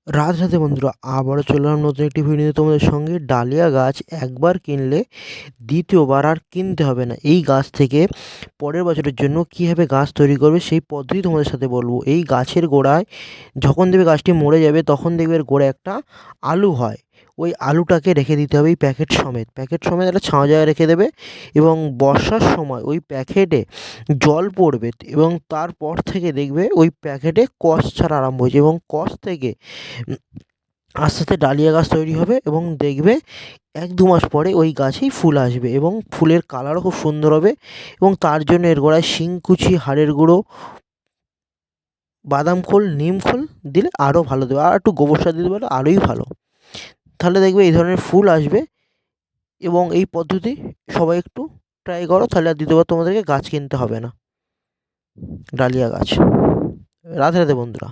রাধে রাধে বন্ধুরা, আবারও চলে এলাম নতুন একটি ভিডিও নিয়ে তোমাদের সঙ্গে। ডালিয়া গাছ একবার কিনলে দ্বিতীয়বার আর কিনতে হবে না। এই গাছ থেকে পরের বছরের জন্য কীভাবে গাছ তৈরি করবে সেই পদ্ধতি তোমাদের সাথে বলবো। এই গাছের গোড়ায় যখন দেখবে গাছটি মরে যাবে তখন দেখবে এর গোড়ায় একটা আলু হয়। ওই আলুটাকে রেখে দিতে হবে এই প্যাকেট সমেত একটা ছাওয়া জায়গায় রেখে দেবে, এবং বর্ষার সময় ওই প্যাকেটে জল পড়বে এবং তারপর থেকে দেখবে ওই প্যাকেটে কষ ছাড়া আরম্ভ হয়েছে, এবং কষ থেকে আস্তে আস্তে ডালিয়া গাছ তৈরি হবে। এবং দেখবে 1-2 মাস পরে ওই গাছেই ফুল আসবে এবং ফুলের কালারও খুব সুন্দর হবে। এবং তার জন্য এর গোড়ায় শিংকুচি, হাড়ের গুঁড়ো, বাদাম খোল, নিম খোল দিলে আরও ভালো দেবে, আর একটু গোবর সার দিতে পারলে আরোই ভালো। তাহলে দেখবে এই ধরনের ফুল আসবে। এবং এই পদ্ধতি সবাই একটু ট্রাই করো, তাহলে আর দ্বিতীয়বার তোমাদেরকে গাছ কিনতে হবে না, ডালিয়া গাছ। রাধে রাধে বন্ধুরা।